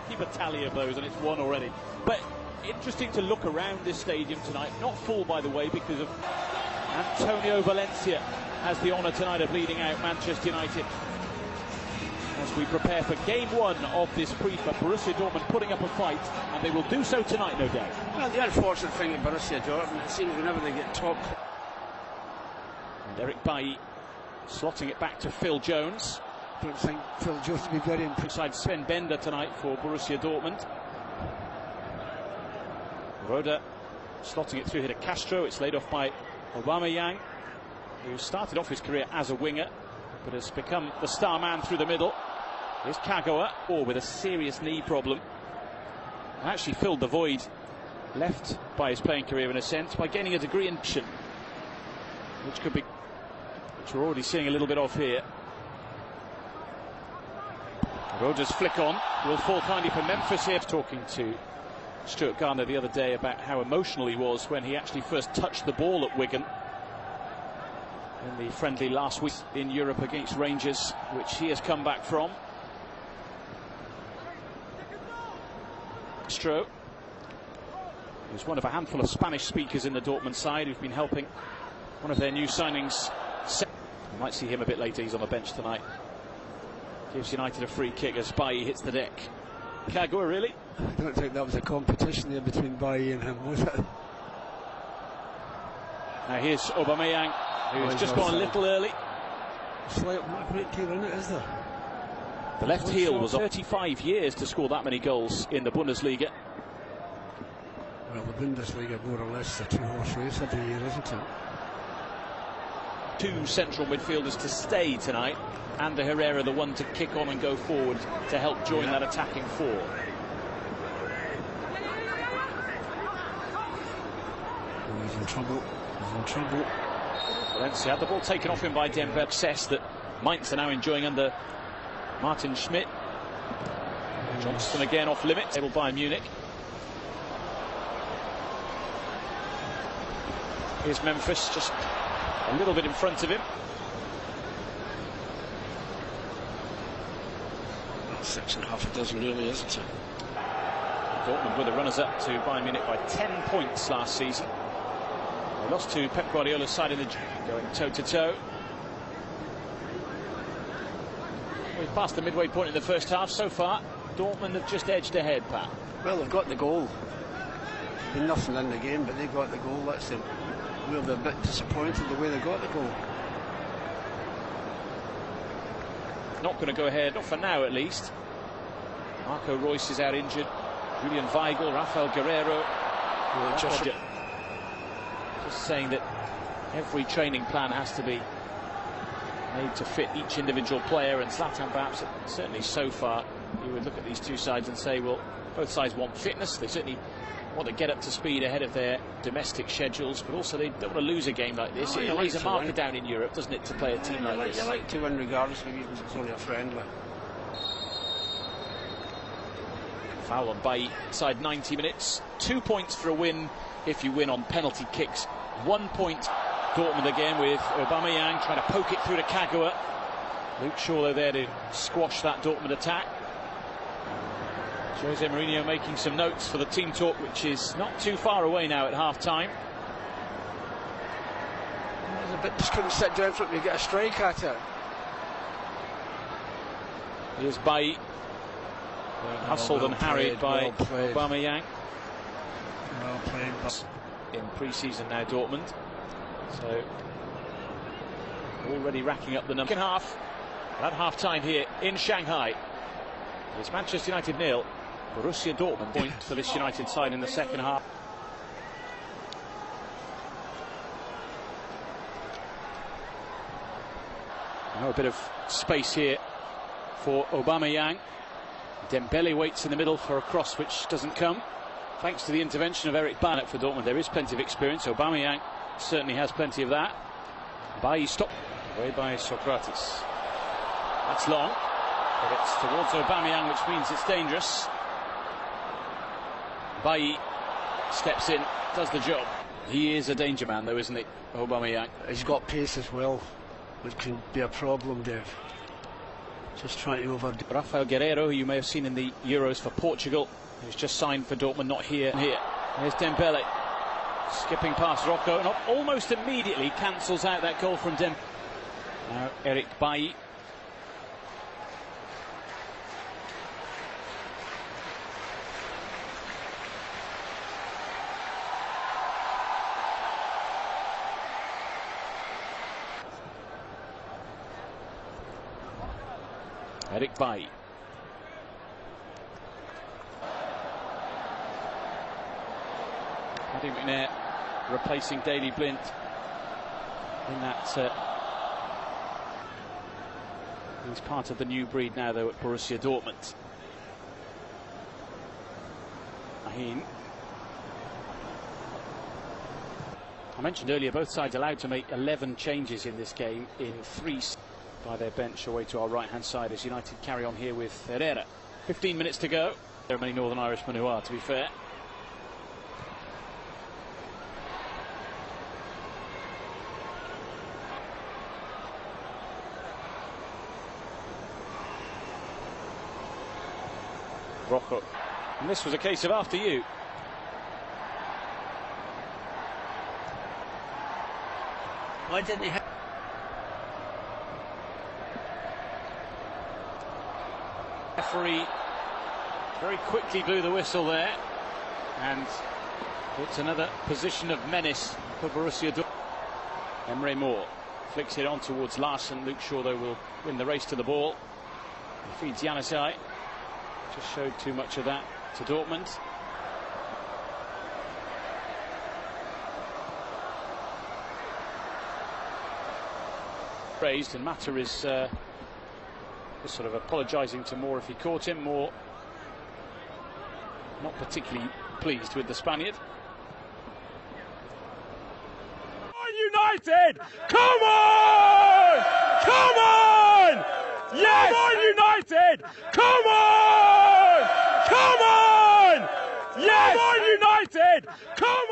keep a tally of those, and it's one already. But interesting to look around this stadium tonight. Not full, by the way, because of Antonio Valencia has the honour tonight of leading out Manchester United as we prepare for game one of this pre-for Borussia Dortmund putting up a fight, and they will do so tonight, no doubt. Well, the unfortunate thing at Borussia Dortmund, it seems whenever they get top. And Eric Bailly slotting it back to Phil Jones. I don't think Phil Jones will be very impressed. Beside Sven Bender tonight for Borussia Dortmund. Roda slotting it through here to Castro. It's laid off by Aubameyang, who started off his career as a winger but has become the star man through the middle. Here's Kagawa, with a serious knee problem, and actually filled the void left by his playing career in a sense by gaining a degree in action, which we're already seeing a little bit of here. Roda's flick on will fall kindly for Memphis here. Talking to Stuart Gardner the other day about how emotional he was when he actually first touched the ball at Wigan in the friendly last week in Europe against Rangers, which he has come back from. Castro, who's one of a handful of Spanish speakers in the Dortmund side, who've been helping one of their new signings. You might see him a bit later. He's on the bench tonight. Gives United a free kick as Bailly hits the deck. Kagawa, really? I don't think that was a competition there between Bailly and him, was it? Now here's Aubameyang, who's just gone a little early. Slight great deal in it, is there? The left heel was 35 years to score that many goals in the Bundesliga. Well, the Bundesliga more or less a two-horse race every year, isn't it? Two central midfielders to stay tonight, and the Herrera the one to kick on and go forward to help join that attacking four. Oh, he's in trouble. He's in trouble. Valencia had the ball taken off him by Dembele. Success that Mainz are now enjoying under Martin Schmidt. Johnston again off limit, able by Munich. Here's Memphis, just a little bit in front of him. Well, 6.5 dozen really, isn't it? Dortmund were the runners-up to Bayern Munich by 10 points last season. They lost to Pep Guardiola's side in the going toe-to-toe. We've passed the midway point in the first half. So far, Dortmund have just edged ahead, Pat. Well, they've got the goal. Been nothing in the game, but they got the goal. That's them. We're a bit disappointed the way they got the goal. Not going to go ahead, not for now at least. Marco Reus is out injured. Julian Weigl, Rafael Guerrero. Just saying that every training plan has to be made to fit each individual player, and Zlatan perhaps, certainly so far, you would look at these two sides and say, well, both sides want fitness. They certainly want to get up to speed ahead of their domestic schedules, but also they don't want to lose a game like this. It lays a marker down in Europe, doesn't it, to play a team like this? You like to win regardless, maybe even if it's only a friendly. Foul on Bailly inside 90 minutes. 2 points for a win if you win on penalty kicks. 1 point Dortmund again with Aubameyang trying to poke it through to Kagawa. Luke Shaw though there to squash that Dortmund attack. Jose Mourinho making some notes for the team talk, which is not too far away now at half-time. Just couldn't sit down for it to get a strike at it. Here's Bailly. Hustled and harried by Aubameyang. Well played. In pre-season now, Dortmund. So already racking up the number. Second half at half-time here in Shanghai. It's Manchester United 0, Borussia Dortmund point for this United side in the second half. Now a bit of space here for Aubameyang. Dembele waits in the middle for a cross which doesn't come. Thanks to the intervention of Eric Bailly for Dortmund, there is plenty of experience. Aubameyang certainly has plenty of that. Bailly stopped away by Socrates. That's long, but it's towards Aubameyang, which means it's dangerous. Bailly steps in, does the job. He is a danger man, though, isn't he, Aubameyang? He's got pace as well, which can be a problem, Dave. Just trying to overdo. Rafael Guerreiro, who you may have seen in the Euros for Portugal, who's just signed for Dortmund, not here. Here's Dembele, skipping past Rocco, and almost immediately cancels out that goal from Dembele. Now Eric Bailly. Eric Bailly. Paddy McNair replacing Daley Blind in that. He's part of the new breed now, though, at Borussia Dortmund. Aheen. I mentioned earlier, both sides allowed to make 11 changes in this game in 3 by their bench away to our right-hand side as United carry on here with Herrera. 15 minutes to go. There are many Northern Irishmen who are, to be fair. Rocco. And this was a case of after you. Why didn't he have... Referee very quickly blew the whistle there, and it's another position of menace for Borussia Dortmund. Emre Moore flicks it on towards Larson. Luke Shaw, though, will win the race to the ball. He feeds Januzaj. Just showed too much of that to Dortmund. Raised, and Mata is just sort of apologising to Moore if he caught him. Moore not particularly pleased with the Spaniard. United! Come on! Come on! Yes! Come on, United! Come on! Come on! Yes! Come on, United! Come on!